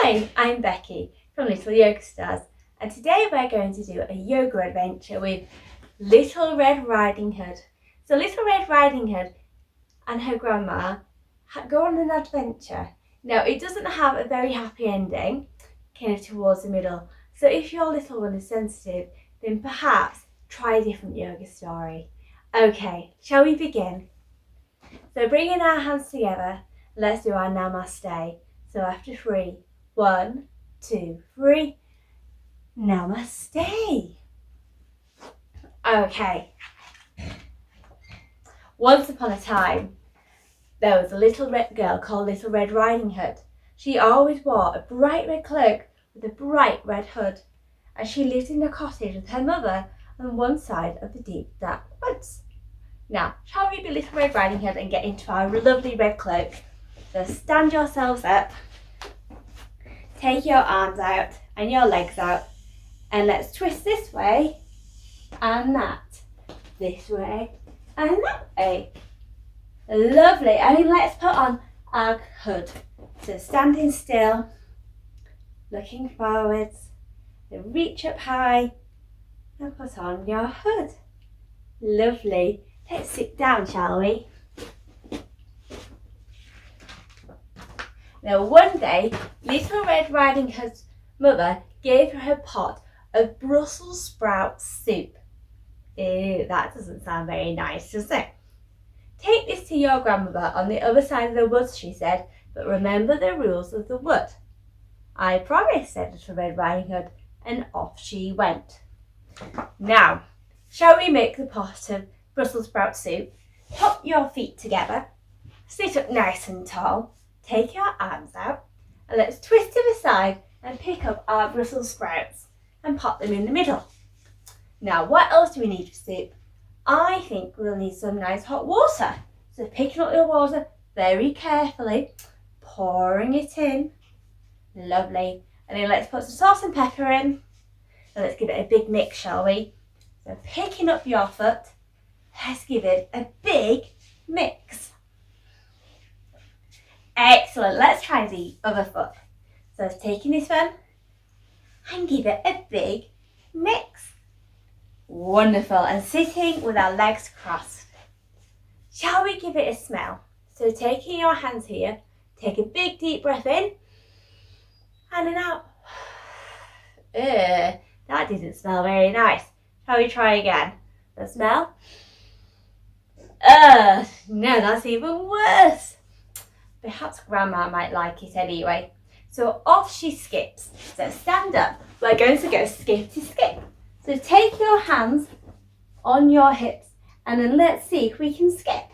Hi, I'm Becky from Little Yoga Stars, and today we're going to do a yoga adventure with Little Red Riding Hood. So Little Red Riding Hood and her grandma go on an adventure. Now it doesn't have a very happy ending, kind of towards the middle. So if your little one is sensitive, then perhaps try a different yoga story. Okay, shall we begin? So bringing our hands together, let's do our Namaste. So after 3, 1, 2, 3, Namaste. Okay. Once upon a time, there was a little red girl called Little Red Riding Hood. She always wore a bright red cloak with a bright red hood, and she lived in a cottage with her mother on one side of the deep dark woods. Now, shall we be Little Red Riding Hood and get into our lovely red cloak? So stand yourselves up, take your arms out and your legs out, and let's twist this way and that, this way and that way. Lovely, and let's put on our hood. So standing still, looking forwards, and reach up high and put on your hood. Lovely. Let's sit down, shall we? Now one day, Little Red Riding Hood's mother gave her a pot of Brussels sprout soup. Ew, that doesn't sound very nice, does it? Take this to your grandmother on the other side of the woods, she said, but remember the rules of the wood. I promise, said Little Red Riding Hood, and off she went. Now, shall we make the pot of Brussels sprout soup? Pop your feet together, sit up nice and tall, take your arms out, and let's twist to the side and pick up our Brussels sprouts and pop them in the middle. Now, what else do we need for soup? I think we'll need some nice hot water. So picking up your water very carefully, pouring it in. Lovely. And then let's put some salt and pepper in. And let's give it a big mix, shall we? So picking up your foot, let's give it a big mix. Excellent. Let's try the other foot. So taking this one and give it a big mix. Wonderful. And sitting with our legs crossed. Shall we give it a smell? So taking your hands here, take a big deep breath in and then out. That didn't smell very nice. Shall we try again? The smell? No, that's even worse. Perhaps Grandma might like it anyway. So off she skips. So stand up. We're going to go skip to skip. So take your hands on your hips and then let's see if we can skip.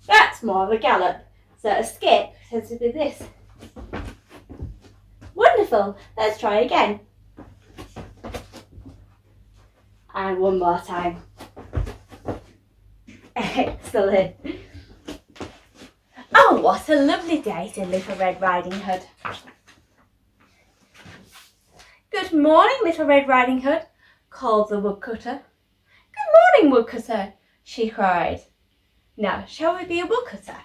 That's more of a gallop. So a skip tends to be this. Wonderful. Let's try again. And one more time. Excellent. Oh, what a lovely day, said Little Red Riding Hood. Good morning, Little Red Riding Hood, called the Woodcutter. Good morning, Woodcutter, she cried. Now, shall we be a woodcutter?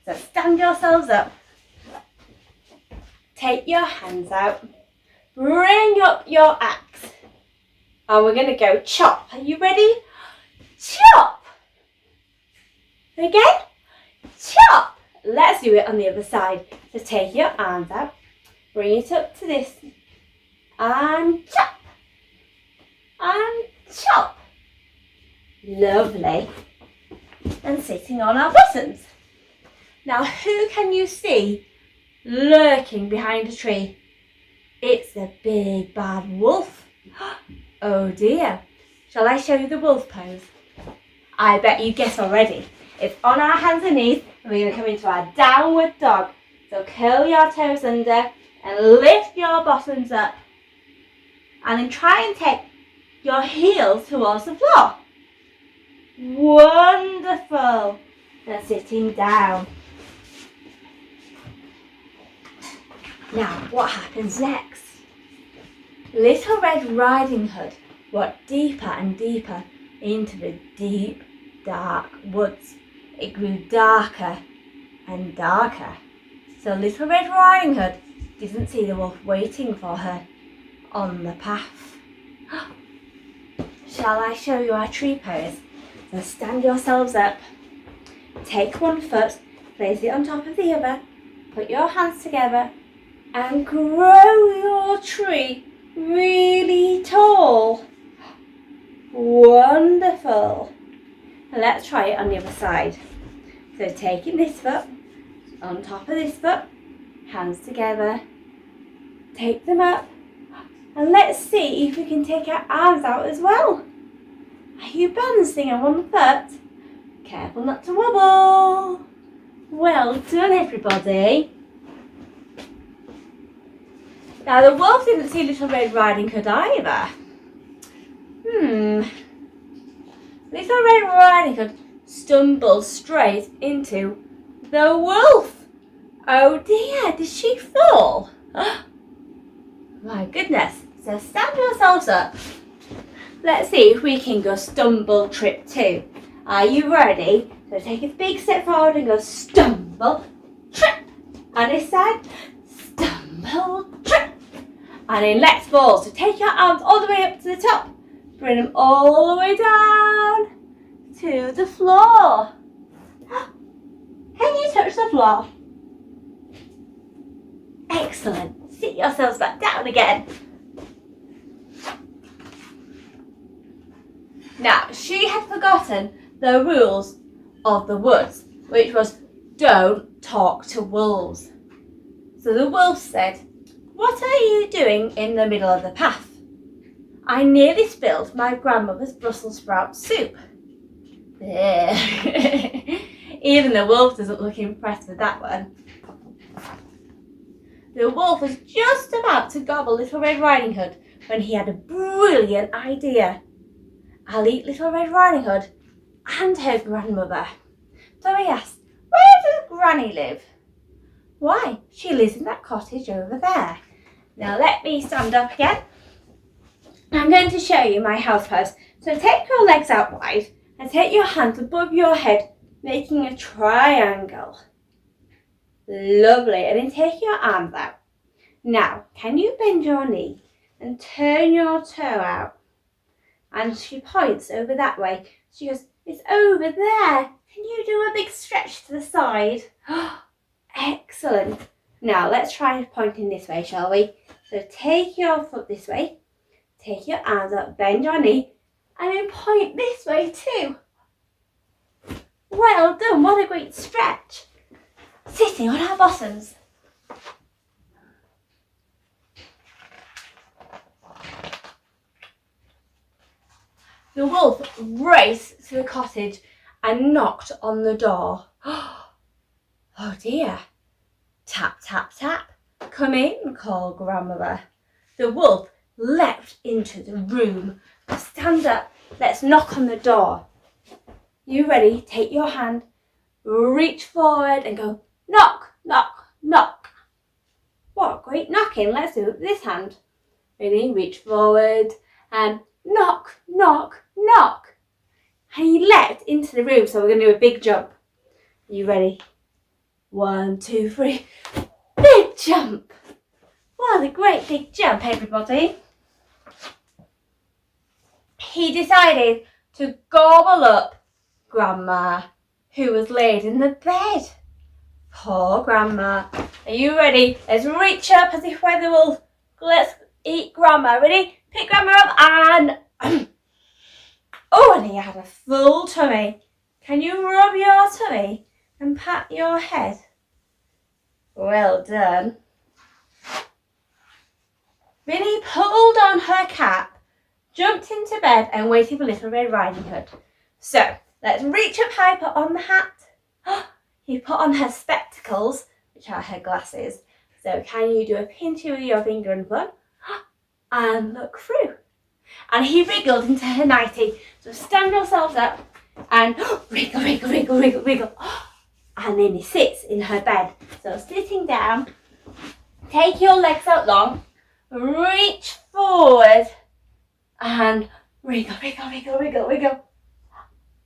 So stand yourselves up. Take your hands out. Bring up your axe. And we're going to go chop. Are you ready? Chop. Again. Chop. Let's do it on the other side. So take your arms out. Bring it up to this. And chop. And chop. Lovely. And sitting on our buttons. Now, who can you see lurking behind a tree? It's the big bad wolf. Oh dear. Shall I show you the wolf pose? I bet you guess already. It's on our hands and knees and we're going to come into our downward dog. So curl your toes under and lift your bottoms up. And then try and take your heels towards the floor. Wonderful. And sitting down. Now, what happens next? Little Red Riding Hood walked deeper and deeper into the deep, dark woods. It grew darker and darker. So Little Red Riding Hood didn't see the wolf waiting for her on the path. Shall I show you our tree pose? So stand yourselves up. Take one foot, place it on top of the other, put your hands together and grow your tree really tall. Wonderful. And let's try it on the other side. So taking this foot, on top of this foot, hands together, take them up, and let's see if we can take our arms out as well. Are you balancing on one foot? Careful not to wobble. Well done, everybody. Now the wolf didn't see Little Red Riding Hood either. Little Red Riding Hood stumbled straight into the wolf. Oh dear, did she fall? My goodness. So stand yourselves up. Let's see if we can go stumble trip too. Are you ready? So take a big step forward and go stumble trip. On this side, stumble trip. And then let's fall. So take your arms all the way up to the top. Bring them all the way down to the floor. Can you touch the floor? Excellent. Sit yourselves back down again. Now, she had forgotten the rules of the woods, which was don't talk to wolves. So the wolf said, "What are you doing in the middle of the path? I nearly spilled my grandmother's Brussels sprout soup." Even the wolf doesn't look impressed with that one. The wolf was just about to gobble Little Red Riding Hood when he had a brilliant idea. "I'll eat Little Red Riding Hood and her grandmother." So he asked, "Where does Granny live?" "Why, she lives in that cottage over there." Now let me stand up again. I'm going to show you my house pose. So take your legs out wide and take your hands above your head, making a triangle. Lovely. And then take your arms out. Now, can you bend your knee and turn your toe out? And she points over that way. She goes, "It's over there. Can you do a big stretch to the side?" Excellent. Now let's try pointing this way, shall we? So take your foot this way, take your arms up, bend your knee, and then point this way too. Well done, what a great stretch. Sitting on our bottoms. The wolf raced to the cottage and knocked on the door. Oh dear. Tap, tap, tap. "Come in," called Grandmother. The wolf leapt into the room. "Stand up. Let's knock on the door." You ready? Take your hand, reach forward and go knock, knock, knock. What great knocking. Let's do it with this hand. Ready? Reach forward and knock, knock, knock. And he leapt into the room, so we're going to do a big jump. Are you ready? 1, 2, 3. Big jump. What a great big jump, everybody. He decided to gobble up Grandma, who was laid in the bed. Poor Grandma. Are you ready? Let's reach up as if we're the wolf. Let's eat Grandma. Ready? Pick Grandma up and... Oh, and he had a full tummy. Can you rub your tummy and pat your head? Well done. Minnie pulled on her cap, jumped into bed and waited for Little Red Riding Hood. So, let's reach up high, put on the hat. He put on her spectacles, which are her glasses. So can you do a pinch with your finger and thumb? And look through. And he wriggled into her nightie. So stand yourselves up and wriggle, wriggle, wriggle, wriggle, wriggle. And then he sits in her bed. So sitting down, take your legs out long, reach forward and wriggle, wriggle, wriggle, wriggle, wriggle.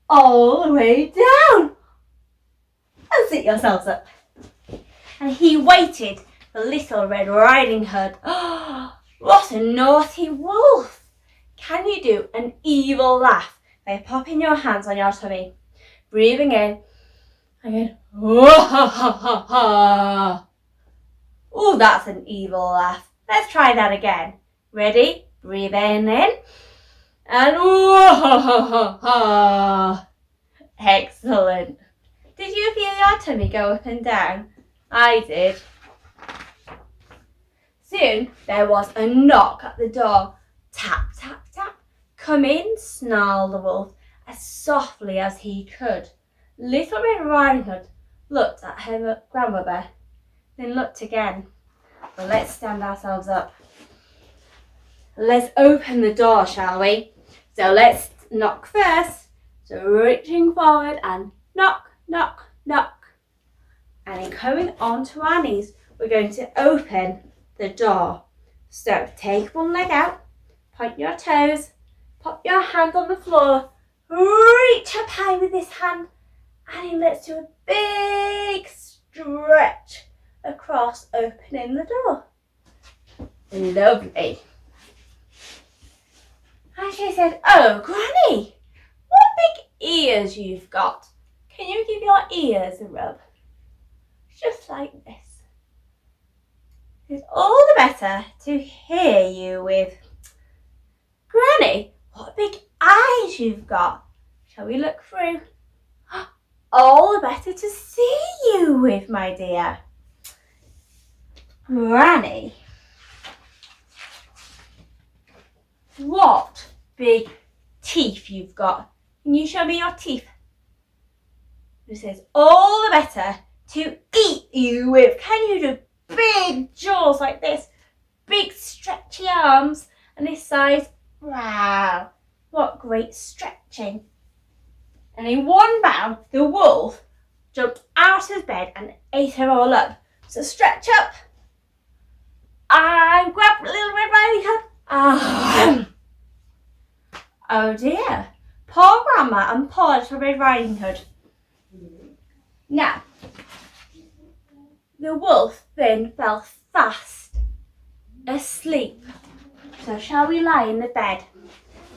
All the way down. And sit yourselves up. and he waited for Little Red Riding Hood. Oh, what a naughty wolf! Can you do an evil laugh by popping your hands on your tummy, breathing in, and going, oh, ha, ha, ha, ha. Oh, that's an evil laugh. Let's try that again. Ready? Breathe in, and oh, ha, ha, ha, ha. Excellent. Did you feel your tummy go up and down? I did. Soon there was a knock at the door. Tap, tap, tap. Come in, snarled the wolf as softly as he could. Little Red Riding Hood looked at her grandmother, then looked again. Well, let's stand ourselves up. Let's open the door, shall we? So let's knock first. So reaching forward and knock, knock, knock. And then coming onto our knees, we're going to open the door. So take one leg out, point your toes, pop your hand on the floor, reach up high with this hand, and then let's do a big stretch across, opening the door. Lovely. And she said, oh, Granny, what big ears you've got. Can you give your ears a rub? Just like this. It's all the better to hear you with. Granny, what big eyes you've got. Shall we look through? All the better to see you with, my dear. Granny, what big teeth you've got. Can you show me your teeth? Who says, all the better to eat you with. Can you do big jaws like this? Big stretchy arms and this size. Wow, what great stretching. And in one bound, the wolf jumped out of bed and ate her all up. So stretch up and grab Little Red Riding Hood. Oh dear, poor Grandma and poor Little Red Riding Hood. Now, the wolf then fell fast asleep. So shall we lie in the bed?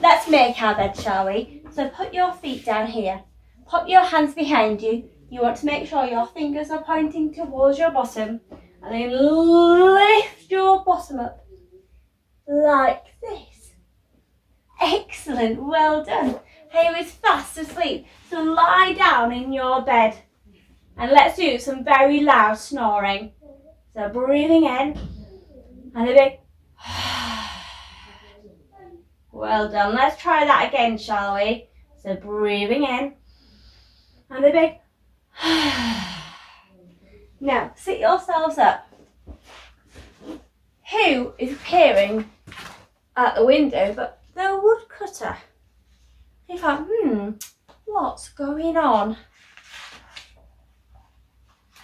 Let's make our bed, shall we? So put your feet down here. Pop your hands behind you. You want to make sure your fingers are pointing towards your bottom. And then lift your bottom up like this. Excellent, well done. He was fast asleep, so lie down in your bed. And let's do some very loud snoring. So breathing in and a big well done. Let's try that again, shall we? So breathing in and a big now sit yourselves up. Who is peering at the window but the woodcutter? He thought, what's going on?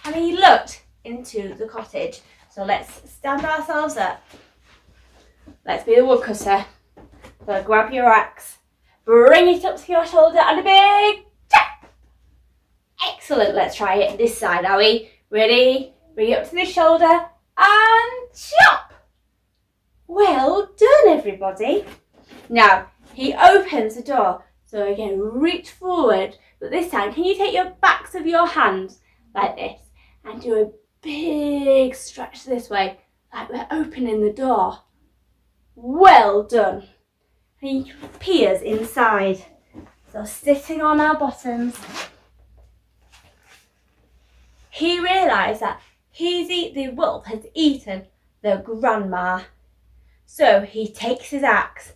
And he looked into the cottage. So let's stand ourselves up. Let's be the woodcutter. So grab your axe, bring it up to your shoulder and a big tap. Excellent, let's try it this side, are we? Ready? Bring it up to the shoulder and chop. Well done, everybody. Now, he opens the door. So again, reach forward. But this time, can you take your backs of your hands like this and do a big stretch this way, like we're opening the door. Well done. And he peers inside. So sitting on our bottoms, he realised that the wolf has eaten the grandma. So he takes his axe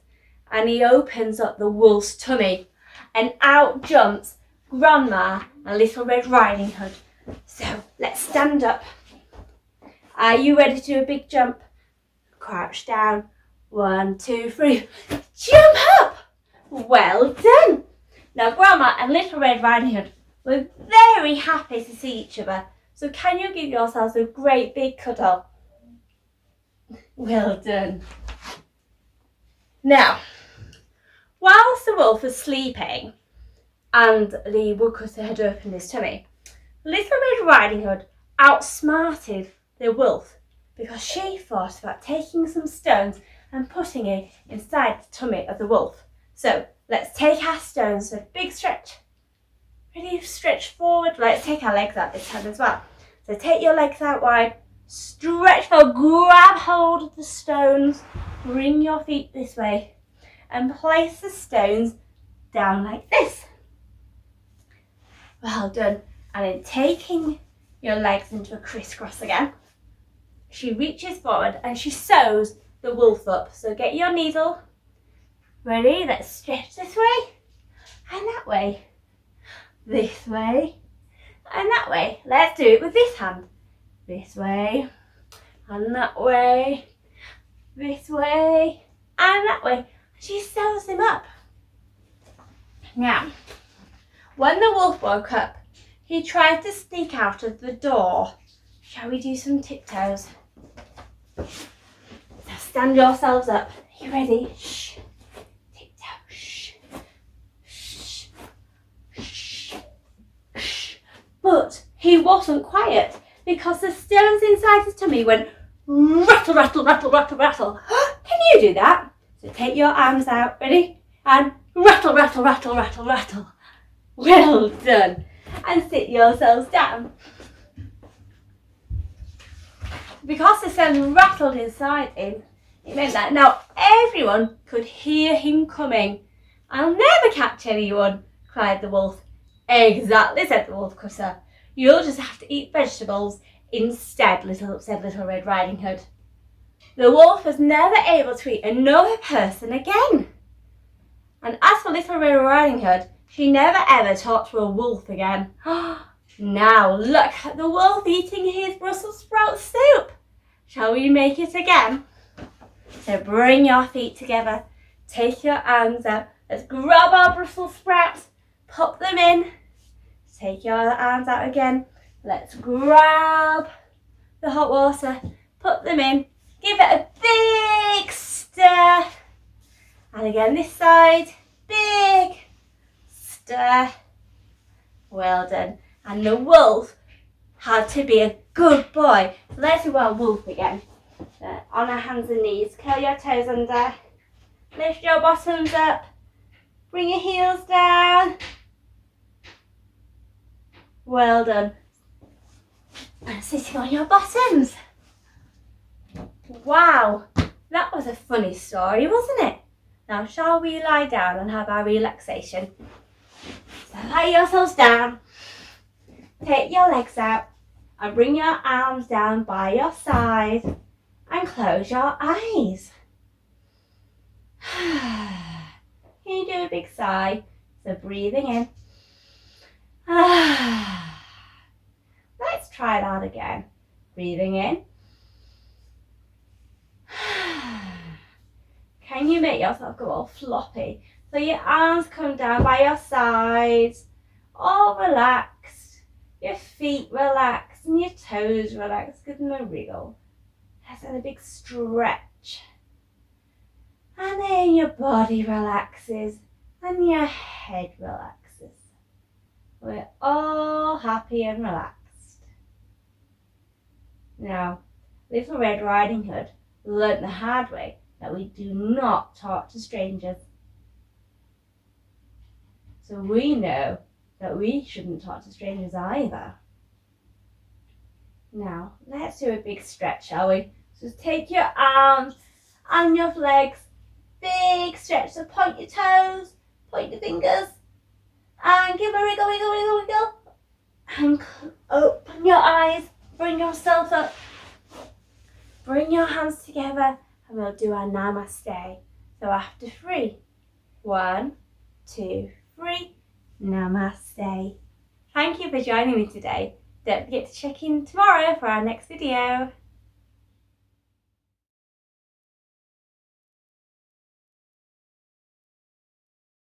and he opens up the wolf's tummy and out jumps Grandma and Little Red Riding Hood. So let's stand up. Are you ready to do a big jump? Crouch down. 1, 2, 3. Jump up! Well done. Now Grandma and Little Red Riding Hood were very happy to see each other. So can you give yourselves a great big cuddle? Well done. Now, whilst the wolf was sleeping and the woodcutter had opened his tummy, Little Red Riding Hood outsmarted the wolf because she thought about taking some stones and putting it inside the tummy of the wolf. So let's take our stones, so big stretch. Ready, stretch forward. Let's take our legs out this time as well. So take your legs out wide, stretch forward, grab hold of the stones, bring your feet this way and place the stones down like this. Well done. And then taking your legs into a crisscross again, she reaches forward and she sews the wolf up. So get your needle. Ready? Let's stretch this way and that way. This way and that way. Let's do it with this hand. This way and that way. This way and that way. She sews them up. Now, when the wolf woke up, he tried to sneak out of the door. Shall we do some tiptoes? So stand yourselves up. Are you ready? Shh. Tiptoe. Shh. Shh. Shh. Shh. But he wasn't quiet because the stones inside his tummy went rattle, rattle, rattle, rattle, rattle. Can you do that? So take your arms out, ready? And rattle, rattle, rattle, rattle, rattle. Well done. And sit yourselves down. Because the stones rattled inside him, it meant that now everyone could hear him coming. I'll never catch anyone, cried the wolf. Exactly, said the Woodcutter. You'll just have to eat vegetables instead, said Little Red Riding Hood. The wolf was never able to eat another person again. And as for Little Red Riding Hood, she never ever talked to a wolf again. Now look at the wolf eating his Brussels sprout soup. Shall we make it again? So bring your feet together, take your arms out. Let's grab our Brussels sprouts, pop them in. Take your arms out again. Let's grab the hot water, put them in. Give it a big stir. And again this side, big stir. Well done. And the wolf had to be a good boy. So let's do our wolf again. On our hands and knees, curl your toes under. Lift your bottoms up. Bring your heels down. Well done. And sitting on your bottoms. Wow, that was a funny story, wasn't it? Now shall we lie down and have our relaxation? So lie yourselves down, take your legs out and bring your arms down by your side and close your eyes. Can you do a big sigh? So breathing in. Let's try that again. Breathing in. Can you make yourself go all floppy? So your arms come down by your sides, all relaxed. Your feet relaxed and your toes relaxed. Give them a wriggle. Let's have a big stretch. And then your body relaxes and your head relaxes. We're all happy and relaxed. Now, Little Red Riding Hood learnt the hard way that we do not talk to strangers. So we know that we shouldn't talk to strangers either. Now, let's do a big stretch, shall we? So take your arms and your legs, big stretch. So point your toes, point your fingers, and give a wiggle, wiggle, wiggle, wiggle. And open your eyes, bring yourself up. Bring your hands together and we'll do our namaste. So after 3, 1, 2, 3, namaste. Thank you for joining me today. Don't forget to check in tomorrow for our next video.